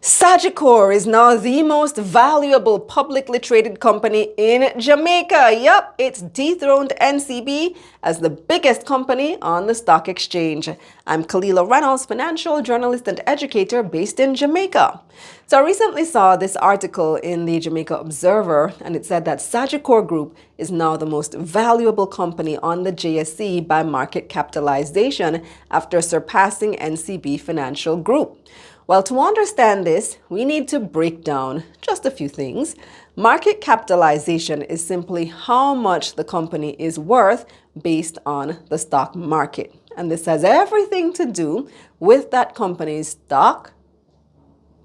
Sagicor is now the most valuable publicly traded company in Jamaica. Yup, it's dethroned NCB as the biggest company on the stock exchange. I'm Kalila Reynolds, financial journalist and educator based in Jamaica. So I recently saw this article in the Jamaica Observer, and it said that Sagicor Group is now the most valuable company on the JSE by market capitalization after surpassing NCB Financial Group. Well, to understand this, we need to break down just a few things. Market capitalization is simply how much the company is worth based on the stock market. And this has everything to do with that company's stock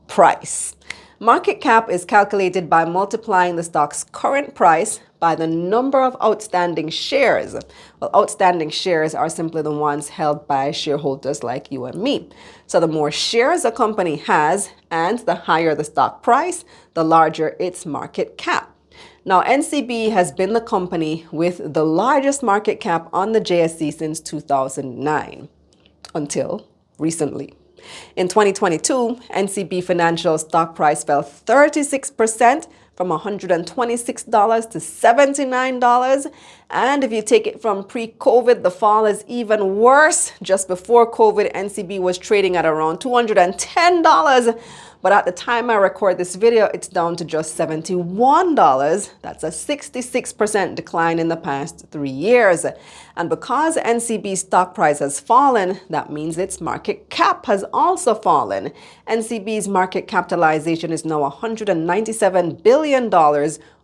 price. Market cap is calculated by multiplying the stock's current price by the number of outstanding shares. Well, outstanding shares are simply the ones held by shareholders like you and me. So the more shares a company has and the higher the stock price, the larger its market cap. Now, NCB has been the company with the largest market cap on the JSE since 2009, until recently. In 2022, NCB Financial stock price fell 36% from $126 to $79. And if you take it from pre-COVID, the fall is even worse. Just before COVID, NCB was trading at around $210. But at the time I record this video, it's down to just $71. That's a 66% decline in the past 3 years. And because NCB's stock price has fallen, that means its market cap has also fallen. NCB's market capitalization is now $197 billion,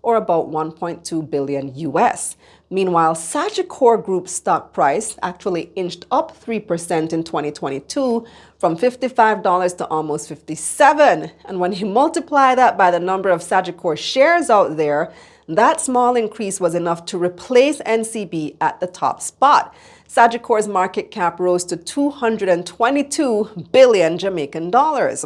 or about 1.2 billion US. Meanwhile, Sagicor Group's stock price actually inched up 3% in 2022 from $55 to almost $57. And when you multiply that by the number of Sagicor shares out there, that small increase was enough to replace NCB at the top spot. Sagicor's market cap rose to 222 billion Jamaican dollars.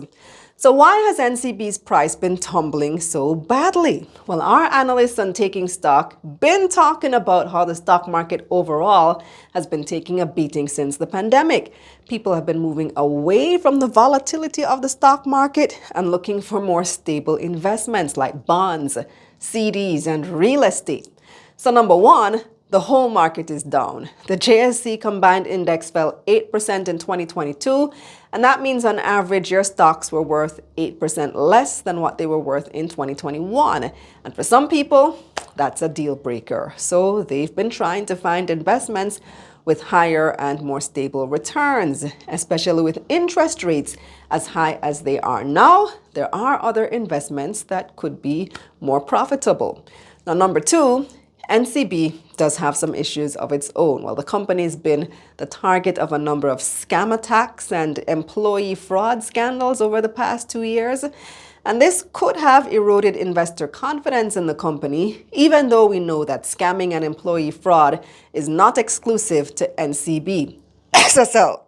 So why has NCB's price been tumbling so badly? Well, our analysts on Taking Stock been talking about how the stock market overall has been taking a beating since the pandemic. People have been moving away from the volatility of the stock market and looking for more stable investments like bonds, CDs, and real estate. So number one, the whole market is down. The JSE combined index fell 8% in 2022, and that means on average your stocks were worth 8% less than what they were worth in 2021. And for some people, that's a deal breaker. So they've been trying to find investments with higher and more stable returns, especially with interest rates as high as they are now. There are other investments that could be more profitable. Now, number two, NCB does have some issues of its own. Well, the company's been the target of a number of scam attacks and employee fraud scandals over the past 2 years. And this could have eroded investor confidence in the company, even though we know that scamming and employee fraud is not exclusive to NCB. SSL.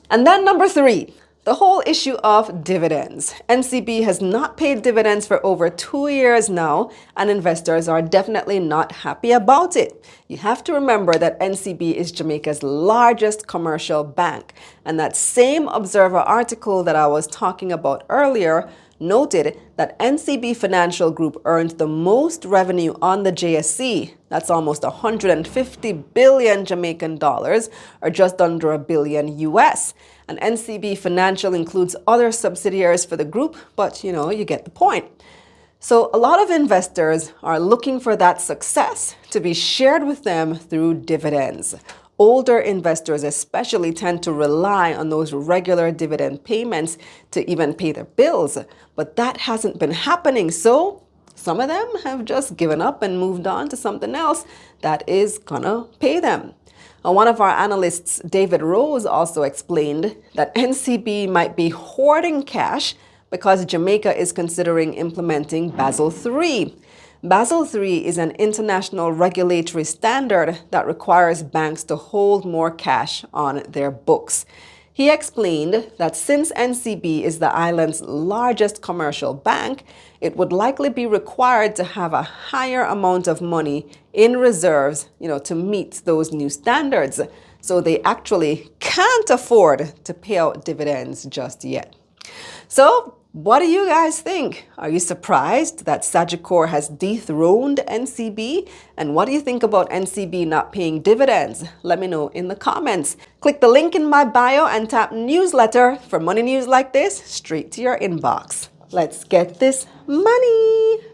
And then number three, the whole issue of dividends. NCB has not paid dividends for over 2 years now, and investors are definitely not happy about it. You have to remember that NCB is Jamaica's largest commercial bank, and that same Observer article that I was talking about earlier noted that NCB Financial Group earned the most revenue on the JSE. That's almost 150 billion Jamaican dollars, or just under $1 billion US. And NCB Financial includes other subsidiaries for the group, but you get the point. So a lot of investors are looking for that success to be shared with them through dividends. Older investors especially tend to rely on those regular dividend payments to even pay their bills, but that hasn't been happening. So some of them have just given up and moved on to something else that is gonna pay them. One of our analysts, David Rose, also explained that NCB might be hoarding cash because Jamaica is considering implementing Basel III. Basel III is an international regulatory standard that requires banks to hold more cash on their books. He explained that since NCB is the island's largest commercial bank, it would likely be required to have a higher amount of money in reserves, to meet those new standards. So they actually can't afford to pay out dividends just yet. So, what do you guys think? Are you surprised that Sagicor has dethroned NCB? And what do you think about NCB not paying dividends? Let me know in the comments. Click the link in my bio and tap newsletter for money news like this straight to your inbox. Let's get this money.